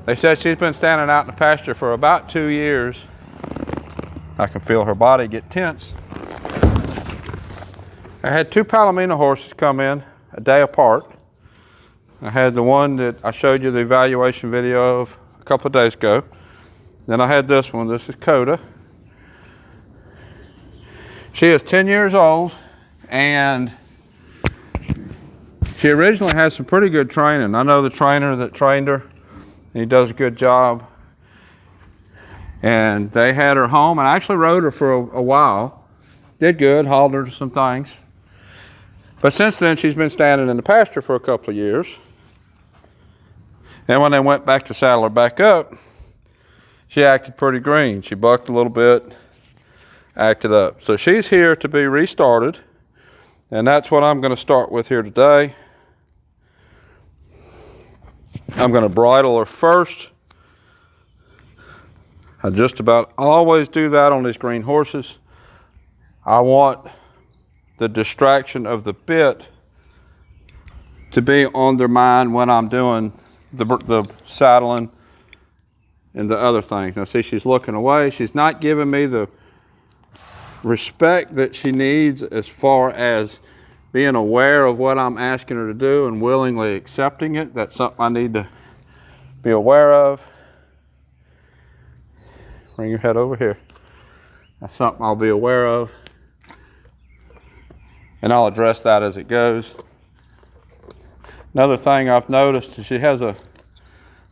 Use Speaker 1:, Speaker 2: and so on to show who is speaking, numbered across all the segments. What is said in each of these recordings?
Speaker 1: They said she's been standing out in the pasture for about 2 years. I can feel her body get tense. I had 2 Palomino horses come in a day apart. I had the one that I showed you the evaluation video of a couple of days ago. Then I had this one. This is Coda. She is 10 years old, and she originally had some pretty good training. I know the trainer that trained her, and he does a good job. And they had her home, and I actually rode her for a while. Did good, hauled her to some things. But since then, she's been standing in the pasture for a couple of years. And when they went back to saddle her back up, she acted pretty green. She bucked a little bit, acted up. So she's here to be restarted, and that's what I'm going to start with here today. I'm going to bridle her first. I just about always do that on these green horses. I want the distraction of the bit to be on their mind when I'm doing the saddling and the other things. Now see, she's looking away. She's not giving me the respect that she needs as far as being aware of what I'm asking her to do and willingly accepting it. That's something I need to be aware of. Bring your head over here. That's something I'll be aware of. And I'll address that as it goes. Another thing I've noticed is she has a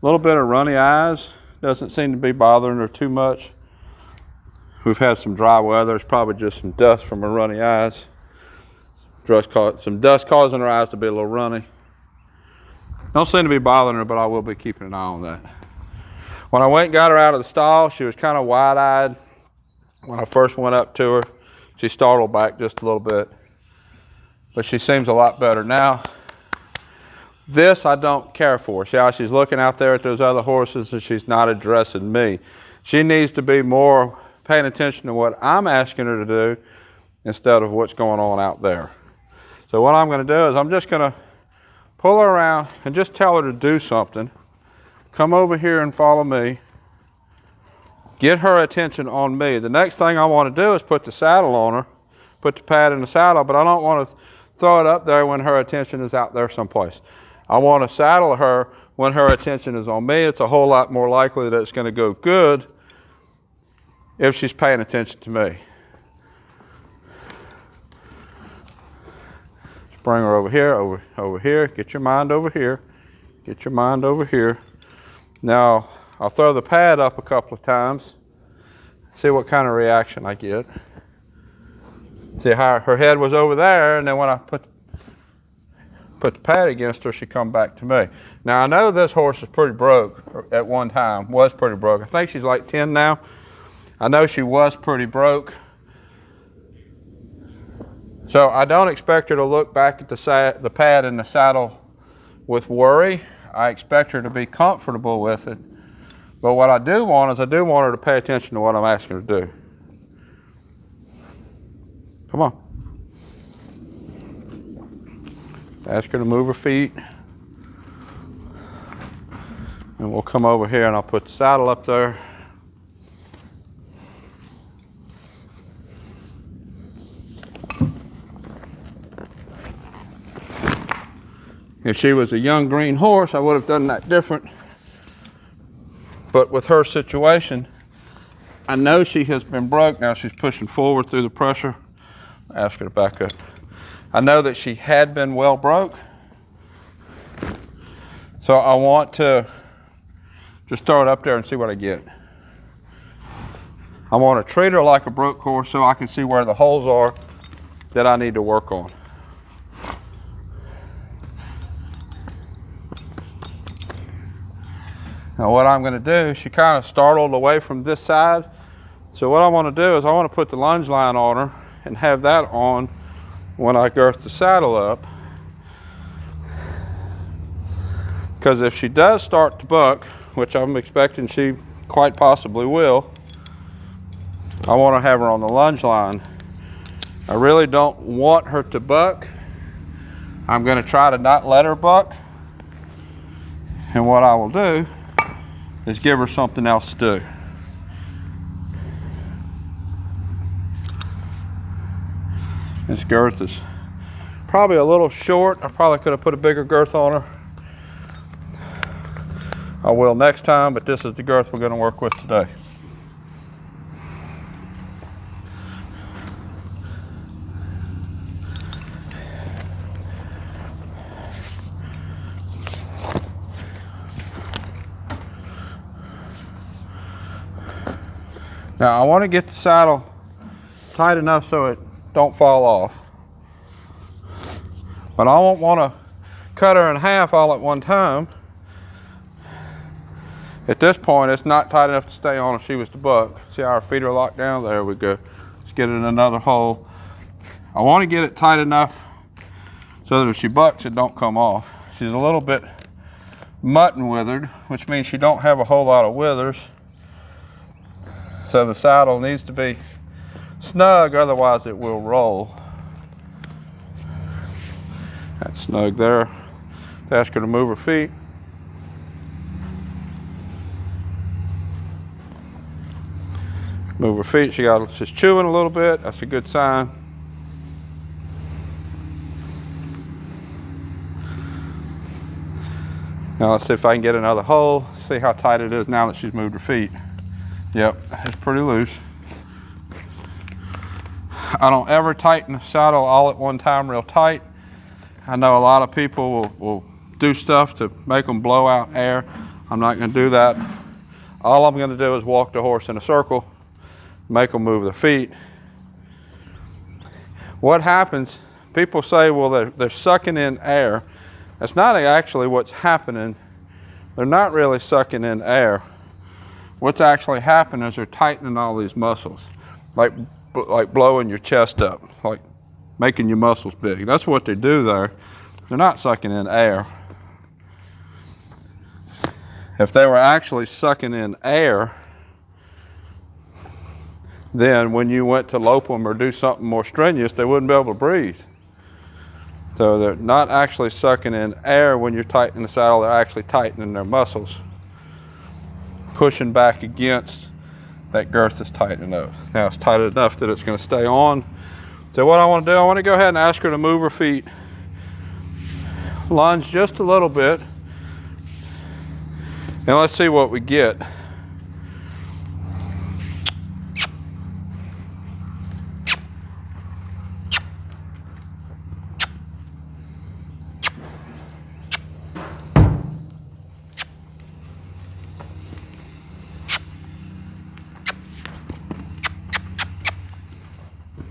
Speaker 1: little bit of runny eyes. Doesn't seem to be bothering her too much. We've had some dry weather. It's probably just some dust from her runny eyes. Some dust causing her eyes to be a little runny. Don't seem to be bothering her, but I will be keeping an eye on that. When I went and got her out of the stall, she was kind of wide-eyed. When I first went up to her, she startled back just a little bit. But she seems a lot better now. This I don't care for. See how she's looking out there at those other horses and she's not addressing me. She needs to be more paying attention to what I'm asking her to do instead of what's going on out there. So what I'm going to do is I'm just going to pull her around and just tell her to do something. Come over here and follow me. Get her attention on me. The next thing I want to do is put the saddle on her, put the pad in the saddle, but I don't want to throw it up there when her attention is out there someplace. I want to saddle her when her attention is on me. It's a whole lot more likely that it's going to go good if she's paying attention to me. Just bring her over here, over here. Get your mind over here. Get your mind over here. Now, I'll throw the pad up a couple of times. See what kind of reaction I get. See how her head was over there, and then when I put the pad against her, she come back to me. Now I know this horse is pretty broke at one time, was pretty broke. I think she's like 10 now. I know she was pretty broke. So I don't expect her to look back at the pad in the saddle with worry. I expect her to be comfortable with it. But what I do want is I do want her to pay attention to what I'm asking her to do. Come on. Ask her to move her feet. And we'll come over here and I'll put the saddle up there. If she was a young green horse, I would have done that different. But with her situation, I know she has been broke. Now she's pushing forward through the pressure. Ask her to back up. I know that she had been well broke. So I want to just throw it up there and see what I get. I want to treat her like a broke horse so I can see where the holes are that I need to work on. Now what I'm going to do, she kind of startled away from this side. So what I want to do is I want to put the lunge line on her and have that on when I girth the saddle up. Because if she does start to buck, which I'm expecting she quite possibly will, I want to have her on the lunge line. I really don't want her to buck. I'm going to try to not let her buck. And what I will do is give her something else to do. This girth is probably a little short. I probably could have put a bigger girth on her. I will next time, but this is the girth we're going to work with today. Now I want to get the saddle tight enough so it don't fall off. But I don't want to cut her in half all at one time. At this point, it's not tight enough to stay on if she was to buck. See how her feet are locked down? There we go. Let's get it in another hole. I want to get it tight enough so that if she bucks, it don't come off. She's a little bit mutton withered, which means she don't have a whole lot of withers. So the saddle needs to be snug, otherwise it will roll. That's snug there. Ask her to move her feet. Move her feet. She's chewing a little bit. That's a good sign. Now let's see if I can get another hole. See how tight it is now that she's moved her feet. Yep, it's pretty loose. I don't ever tighten the saddle all at one time real tight. I know a lot of people will do stuff to make them blow out air. I'm not going to do that. All I'm going to do is walk the horse in a circle, make them move their feet. What happens, people say, well, they're sucking in air. That's not actually what's happening. They're not really sucking in air. What's actually happening is they're tightening all these muscles, like blowing your chest up, like making your muscles big. That's what they do there. They're not sucking in air. If they were actually sucking in air, then when you went to lope them or do something more strenuous, they wouldn't be able to breathe. So they're not actually sucking in air when you're tightening the saddle, they're actually tightening their muscles, pushing back against that girth that's tightening up. Now it's tight enough that it's going to stay on. So what I want to do, I want to go ahead and ask her to move her feet, lunge just a little bit, and let's see what we get.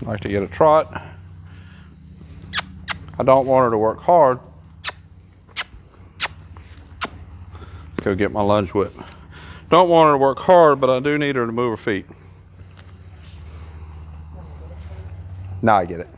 Speaker 1: Like to get a trot. I don't want her to work hard. Let's go get my lunge whip. Don't want her to work hard, but I do need her to move her feet. Now I get it.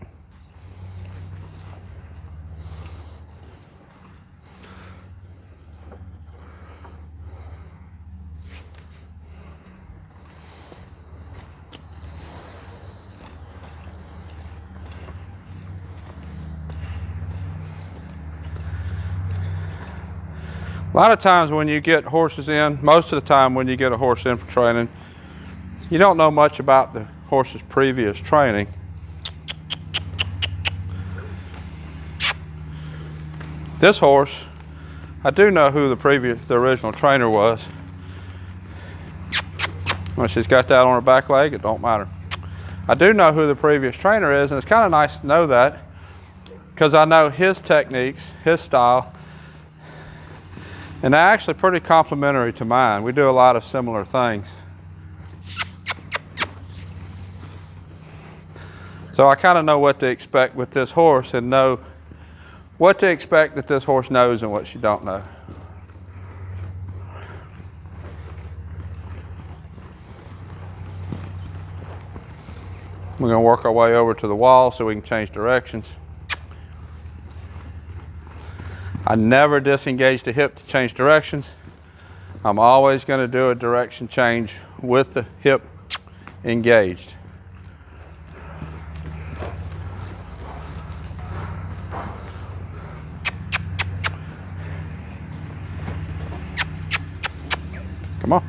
Speaker 1: A lot of times when you get horses in, most of the time when you get a horse in for training, you don't know much about the horse's previous training. This horse, I do know who the original trainer was. Well, she's got that on her back leg, it don't matter. I do know who the previous trainer is, and it's kind of nice to know that because I know his techniques, his style, and they're actually pretty complementary to mine. We do a lot of similar things. So I kind of know what to expect with this horse and know what to expect that this horse knows and what she don't know. We're going to work our way over to the wall so we can change directions. I never disengage the hip to change directions. I'm always going to do a direction change with the hip engaged. Come on.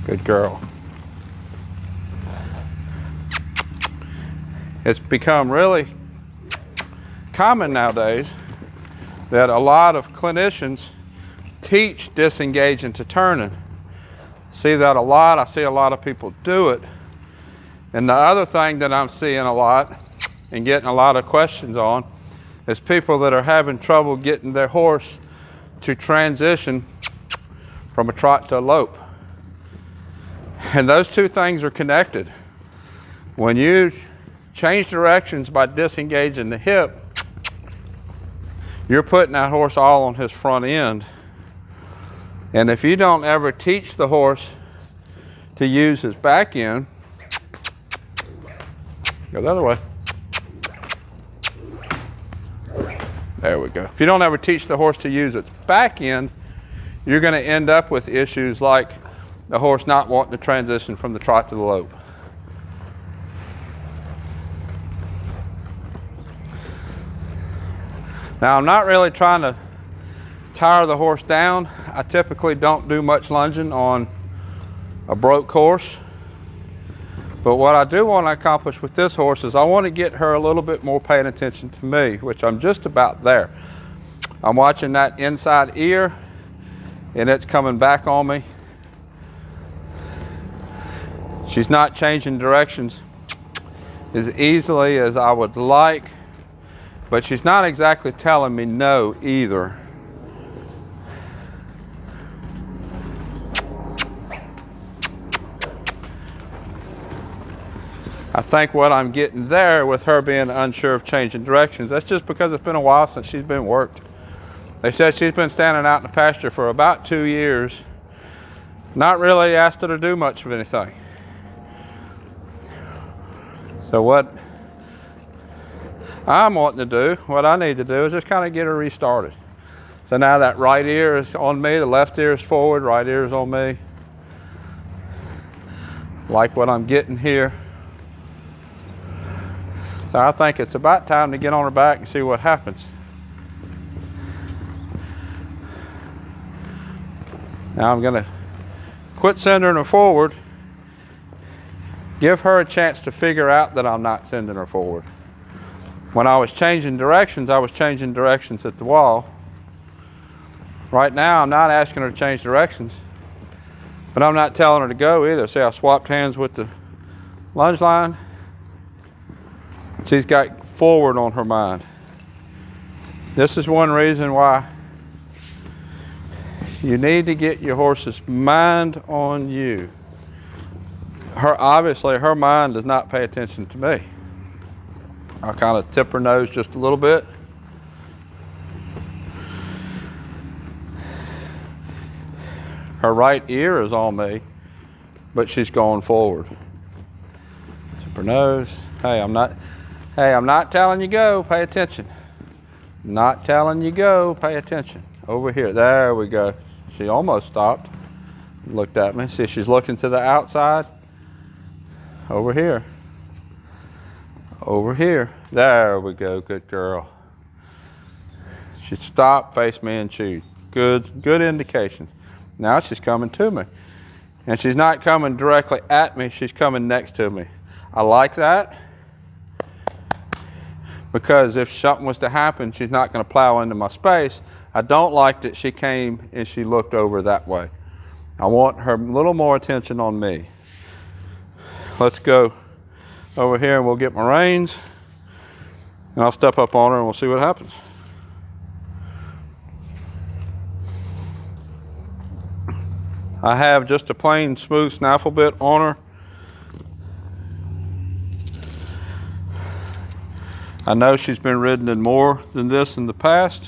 Speaker 1: Good girl. It's become really common nowadays that a lot of clinicians teach disengaging to turning. See that a lot. I see a lot of people do it. And the other thing that I'm seeing a lot and getting a lot of questions on is people that are having trouble getting their horse to transition from a trot to a lope. And those two things are connected. When you change directions by disengaging the hip, you're putting that horse all on his front end. And if you don't ever teach the horse to use his back end, go the other way. There we go. If you don't ever teach the horse to use its back end, you're going to end up with issues like the horse not wanting to transition from the trot to the lope. Now, I'm not really trying to tire the horse down. I typically don't do much lunging on a broke horse. But what I do want to accomplish with this horse is I want to get her a little bit more paying attention to me, which I'm just about there. I'm watching that inside ear, and it's coming back on me. She's not changing directions as easily as I would like, but she's not exactly telling me no either. I think what I'm getting there with her being unsure of changing directions, that's just because it's been a while since she's been worked. They said she's been standing out in the pasture for about 2 years, not really asked her to do much of anything. So what I'm wanting to do, what I need to do is just kind of get her restarted. So now that right ear is on me, the left ear is forward, right ear is on me. Like what I'm getting here. So I think it's about time to get on her back and see what happens. Now I'm going to quit sending her forward, give her a chance to figure out that I'm not sending her forward. When I was changing directions at the wall. Right now I'm not asking her to change directions, but I'm not telling her to go either. See, I swapped hands with the lunge line. She's got forward on her mind. This is one reason why you need to get your horse's mind on you. Obviously, her mind does not pay attention to me. I'll kind of tip her nose just a little bit. Her right ear is on me, but she's going forward. Tip her nose. Hey, I'm not telling you go, pay attention. Not telling you go, pay attention. Over here, there we go. She almost stopped, looked at me. See, she's looking to the outside. Over here. Over here. There we go, good girl. She stopped, faced me, and chewed. Good indications. Now she's coming to me. And she's not coming directly at me, she's coming next to me. I like that, because if something was to happen, she's not going to plow into my space. I don't like that she came and she looked over that way. I want her a little more attention on me. Let's go over here and we'll get my reins, and I'll step up on her and we'll see what happens. I have just a plain smooth snaffle bit on her. I know she's been ridden in more than this in the past,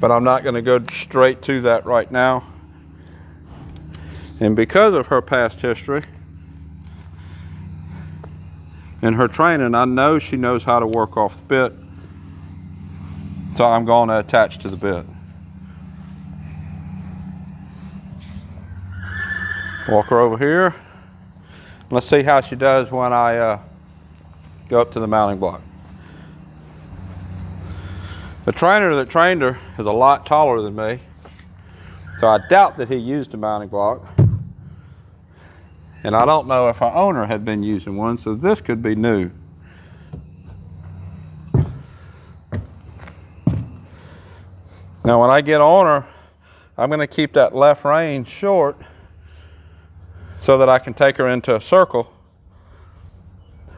Speaker 1: but I'm not going to go straight to that right now. And because of her past history and her training, I know she knows how to work off the bit. So I'm going to attach to the bit. Walk her over here. Let's see how she does when I go up to the mounting block. The trainer that trained her is a lot taller than me, so I doubt that he used a mounting block. And I don't know if our owner had been using one, so this could be new. Now when I get on her, I'm going to keep that left rein short so that I can take her into a circle.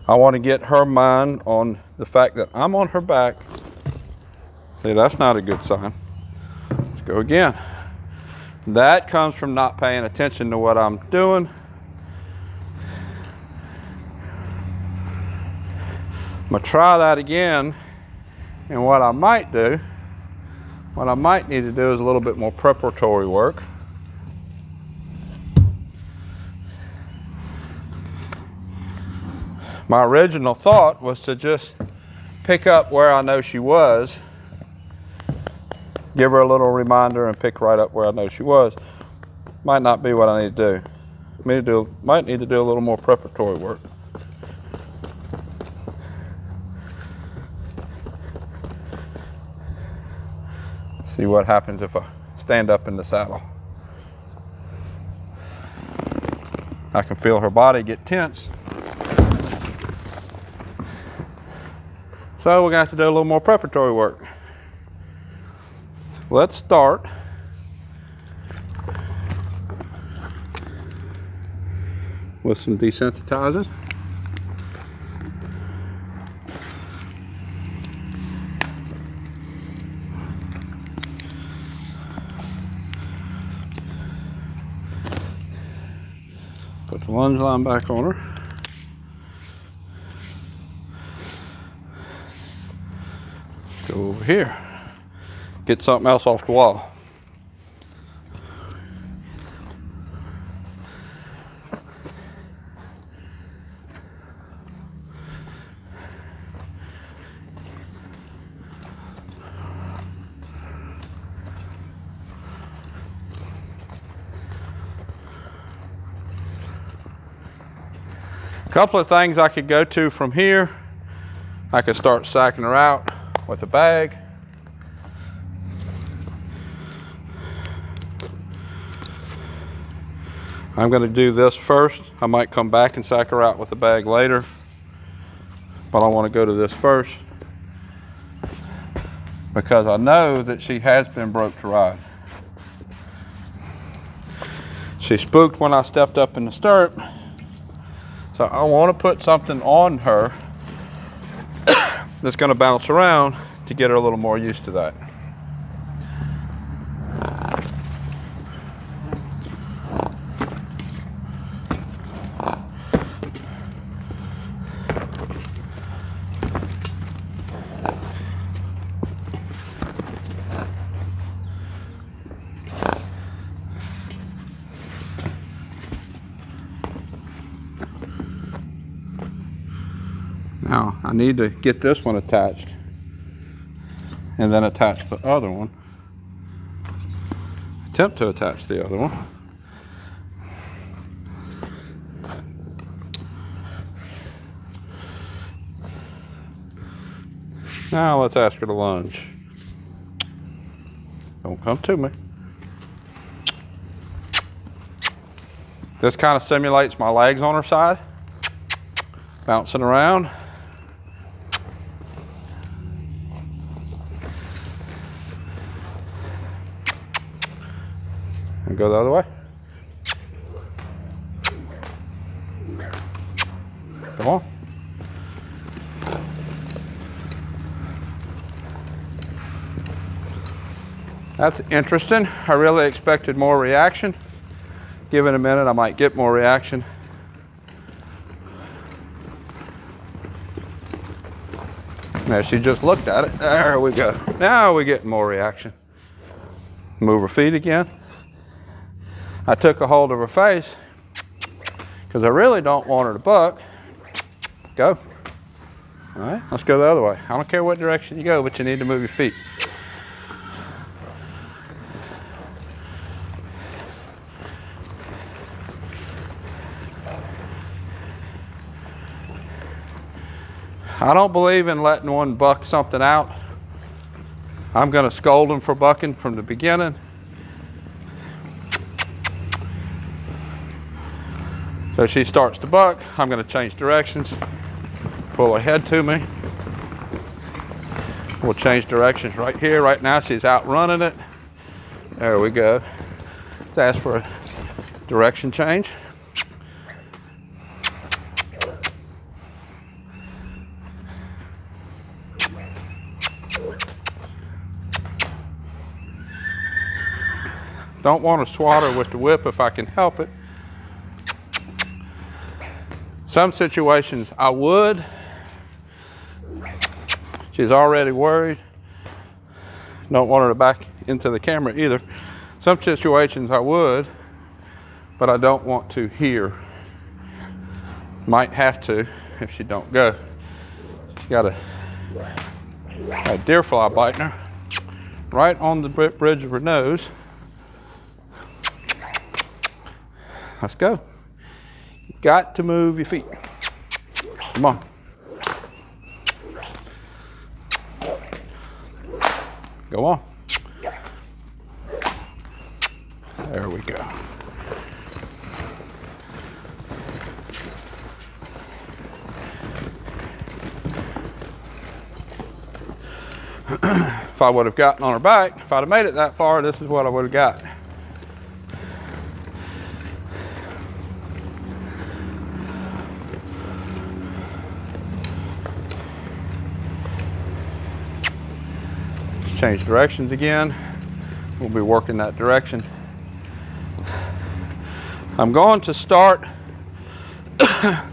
Speaker 1: I want to get her mind on the fact that I'm on her back. See, that's not a good sign. Let's go again. That comes from not paying attention to what I'm doing. I'm going to try that again, and what I might need to do is a little bit more preparatory work. My original thought was to just pick up where I know she was, give her a little reminder, and pick right up where I know she was. Might not be what I need to do. Might need to do a little more preparatory work. See what happens if I stand up in the saddle. I can feel her body get tense. So we're going to have to do a little more preparatory work. Let's start with some desensitizing. Put the lunge line back on her. Go over here. Get something else off the wall. A couple of things I could go to from here. I could start sacking her out with a bag. I'm going to do this first. I might come back and sack her out with a bag later, but I want to go to this first because I know that she has been broke to ride. She spooked when I stepped up in the stirrup, so I want to put something on her that's going to bounce around to get her a little more used to that. Now, I need to get this one attached and then attach the other one. Attempt to attach the other one. Now let's ask her to lunge. Don't come to me. This kind of simulates my legs on her side, bouncing around. And go the other way. Come on. That's interesting. I really expected more reaction. Give it a minute, I might get more reaction. Now she just looked at it. There we go. Now we're getting more reaction. Move her feet again. I took a hold of her face because I really don't want her to buck. Go. All right, let's go the other way. I don't care what direction you go, but you need to move your feet. I don't believe in letting one buck something out I'm going to scold them for bucking from the beginning. So she starts to buck, I'm going to change directions, pull her head to me. We'll change directions right here. Right now she's outrunning it. There we go. Let's ask for a direction change. Don't want to swat her with the whip if I can help it. Some situations I would. She's already worried. Don't want her to back into the camera either. Some situations I would, but I don't want to here. Might have to if she don't go. She's got a deer fly biting her right on the bridge of her nose. Let's go. You got to move your feet. Come on. Go on. There we go. If I would have gotten on her back, if I'd have made it that far, this is what I would have got. Change directions again. We'll be working that direction. I'm going to start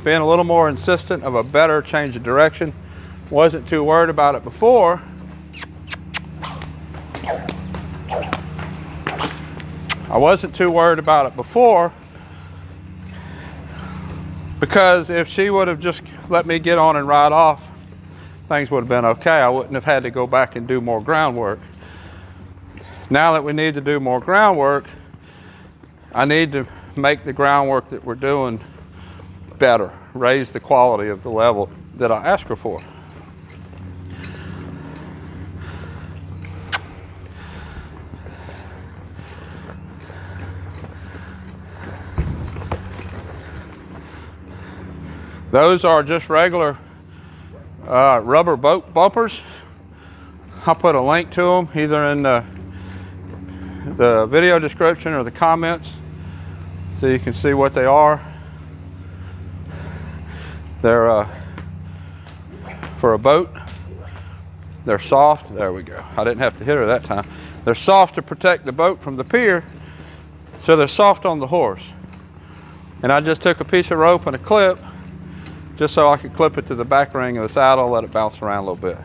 Speaker 1: being a little more insistent of a better change of direction. Wasn't too worried about it before. I wasn't too worried about it before because if she would have just let me get on and ride off, things would have been okay. I wouldn't have had to go back and do more groundwork. Now that we need to do more groundwork, I need to make the groundwork that we're doing better, raise the quality of the level that I ask her for. Those are just regular rubber boat bumpers. I'll put a link to them either in the video description or the comments so you can see what they are. They're for a boat. They're soft. There we go. I didn't have to hit her that time. They're soft to protect the boat from the pier, so they're soft on the horse. And I just took a piece of rope and a clip just so I could clip it to the back ring of the saddle, let it bounce around a little bit.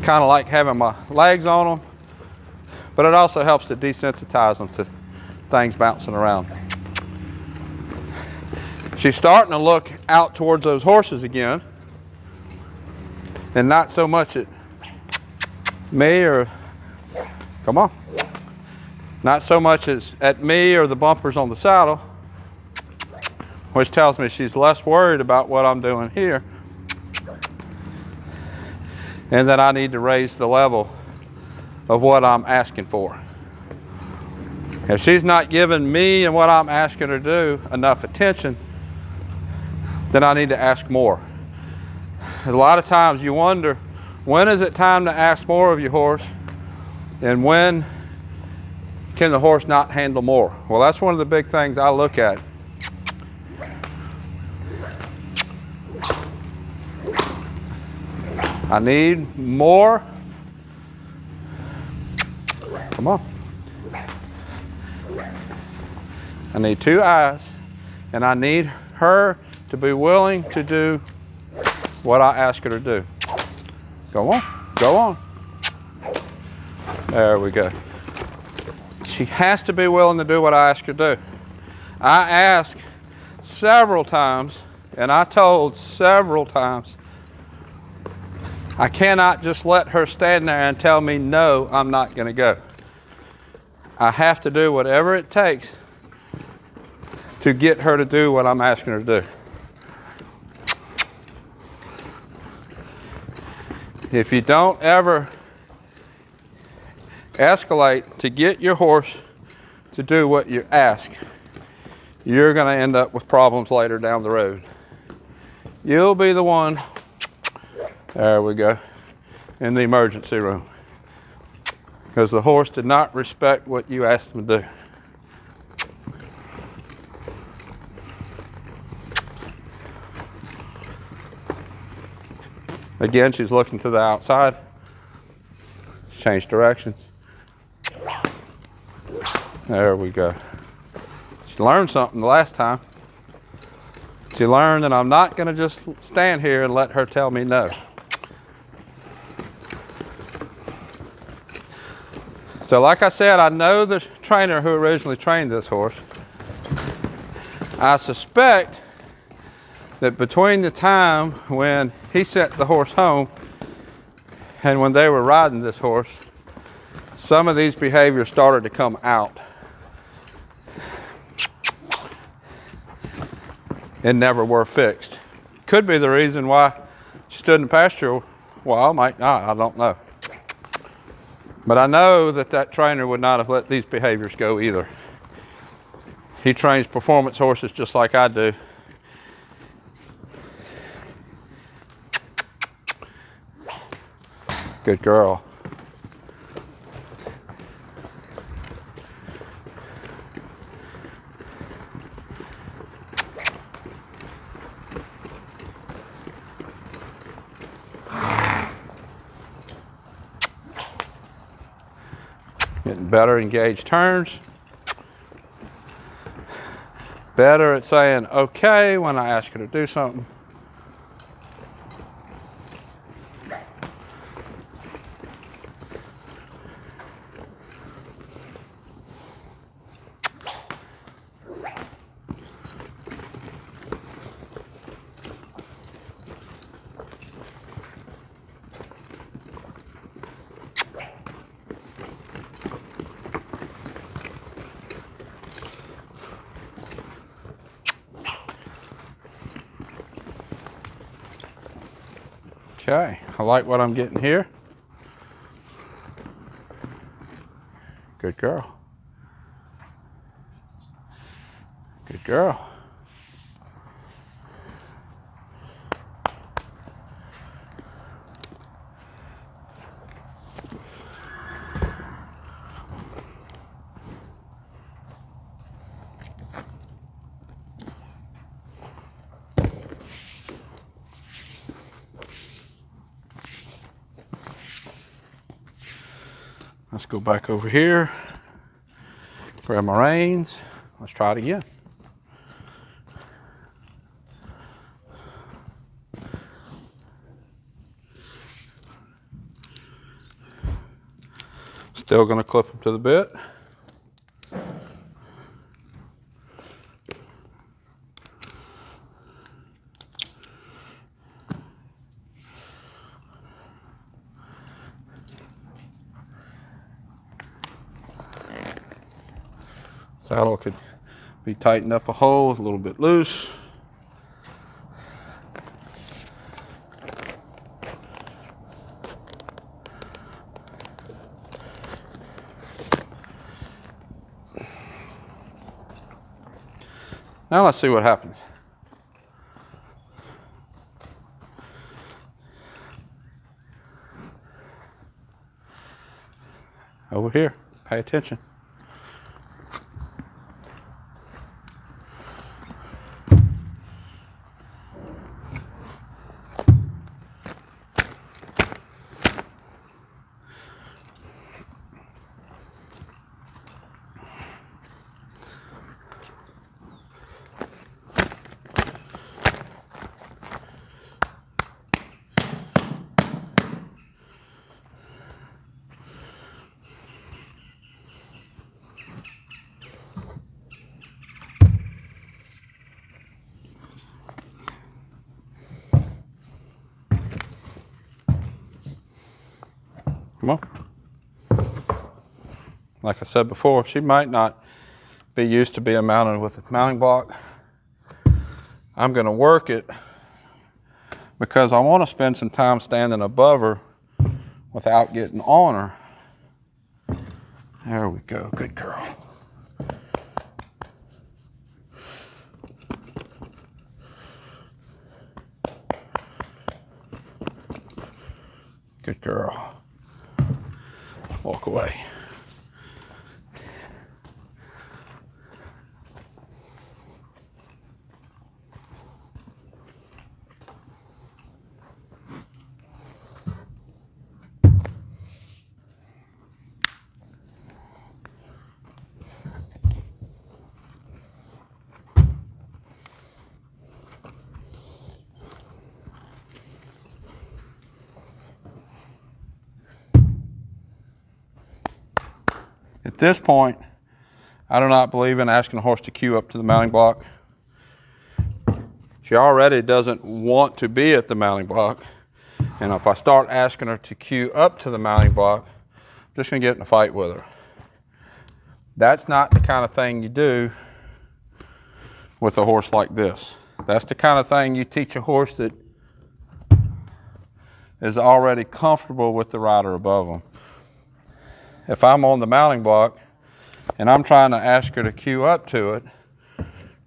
Speaker 1: Kind of like having my legs on them, but it also helps to desensitize them to things bouncing around. She's starting to look out towards those horses again, and not so much at me or, come on, not so much as at me or the bumpers on the saddle, which tells me she's less worried about what I'm doing here, and that I need to raise the level of what I'm asking for. If she's not giving me and what I'm asking her to do enough attention, then I need to ask more. A lot of times you wonder, when is it time to ask more of your horse, and when can the horse not handle more? Well, that's one of the big things I look at. I need more. Come on. I need two eyes, and I need her to be willing to do what I ask her to do. Go on, go on. There we go. She has to be willing to do what I ask her to do. I asked several times, and I told several times, I cannot just let her stand there and tell me, no, I'm not going to go. I have to do whatever it takes to get her to do what I'm asking her to do. If you don't ever escalate to get your horse to do what you ask, you're going to end up with problems later down the road. You'll be the one, there we go, in the emergency room, because the horse did not respect what you asked him to do. Again, she's looking to the outside. Change directions. There we go. She learned something the last time. She learned that I'm not going to just stand here and let her tell me no. So like I said, I know the trainer who originally trained this horse. I suspect that between the time when he sent the horse home and when they were riding this horse, some of these behaviors started to come out and never were fixed. Could be the reason why she stood in the pasture a while, might not, I don't know. But I know that that trainer would not have let these behaviors go either. He trains performance horses just like I do. Good girl. Getting better engaged turns. Better at saying okay when I ask her to do something. Okay, I like what I'm getting here. Good girl. Good girl. Let's go back over here, grab my reins. Let's try it again. Still going to clip them to the bit. Saddle could be tightened up a hole, a little bit loose. Now let's see what happens. Over here, pay attention. Come on. Like I said before, she might not be used to being mounted with a mounting block. I'm going to work it because I want to spend some time standing above her without getting on her. There we go, good girl. Good girl. Walk away. At this point, I do not believe in asking a horse to cue up to the mounting block. She already doesn't want to be at the mounting block. And if I start asking her to cue up to the mounting block, I'm just going to get in a fight with her. That's not the kind of thing you do with a horse like this. That's the kind of thing you teach a horse that is already comfortable with the rider above them. If I'm on the mounting block and I'm trying to ask her to cue up to it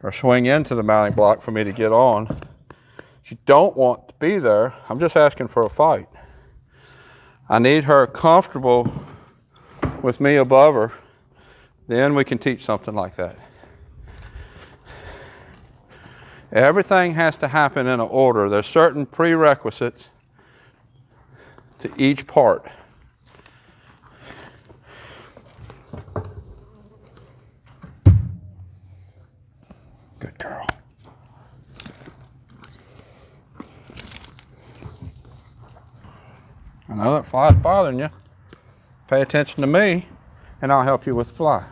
Speaker 1: or swing into the mounting block for me to get on, she don't want to be there. I'm just asking for a fight. I need her comfortable with me above her. Then we can teach something like that. Everything has to happen in an order. There's certain prerequisites to each part. Good girl. I know that fly's bothering you. Pay attention to me, and I'll help you with the fly.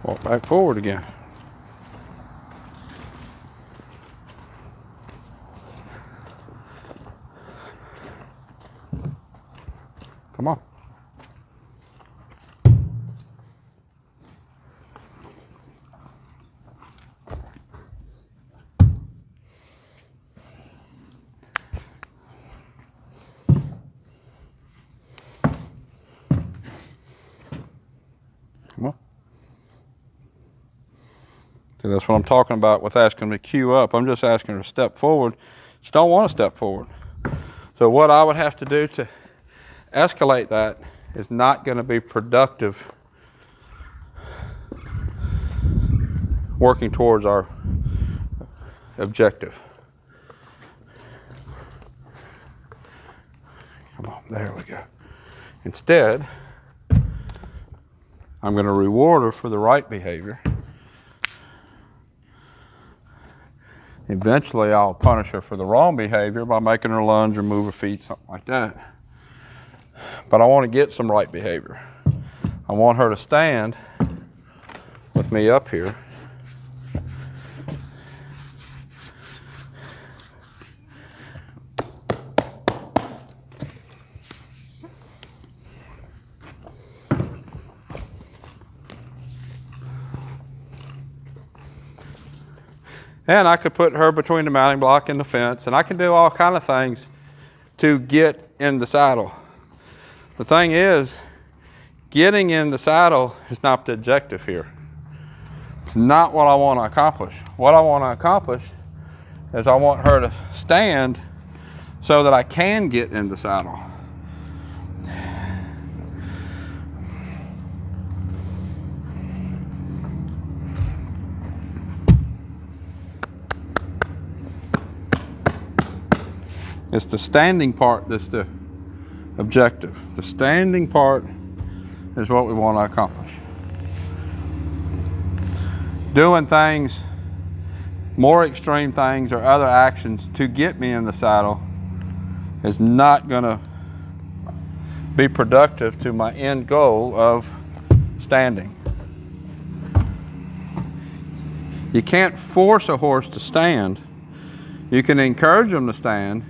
Speaker 1: Walk back forward again. Come on. Come on. See, that's what I'm talking about with asking them to cue up. I'm just asking her to step forward. She don't want to step forward. So what I would have to do to escalate that is not going to be productive working towards our objective. Come on, there we go. Instead, I'm going to reward her for the right behavior. Eventually, I'll punish her for the wrong behavior by making her lunge or move her feet, something like that. But I want to get some right behavior. I want her to stand with me up here. And I could put her between the mounting block and the fence, and I can do all kind of things to get in the saddle. The thing is, getting in the saddle is not the objective here. It's not what I want to accomplish. What I want to accomplish is I want her to stand so that I can get in the saddle. It's the standing part that's the objective. The standing part is what we want to accomplish. Doing things, more extreme things or other actions to get me in the saddle is not going to be productive to my end goal of standing. You can't force a horse to stand. You can encourage them to stand.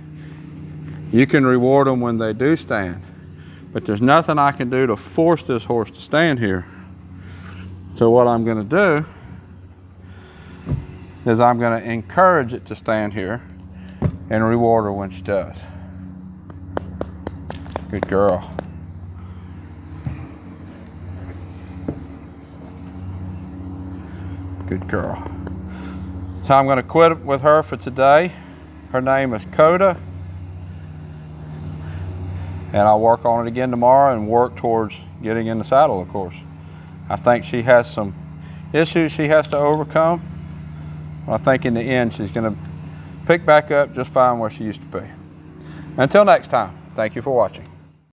Speaker 1: You can reward them when they do stand, but there's nothing I can do to force this horse to stand here. So what I'm going to do is I'm going to encourage it to stand here and reward her when she does. Good girl. Good girl. So I'm going to quit with her for today. Her name is Coda. And I'll work on it again tomorrow and work towards getting in the saddle, of course. I think she has some issues she has to overcome. I think in the end she's going to pick back up just fine where she used to be. Until next time, thank you for watching.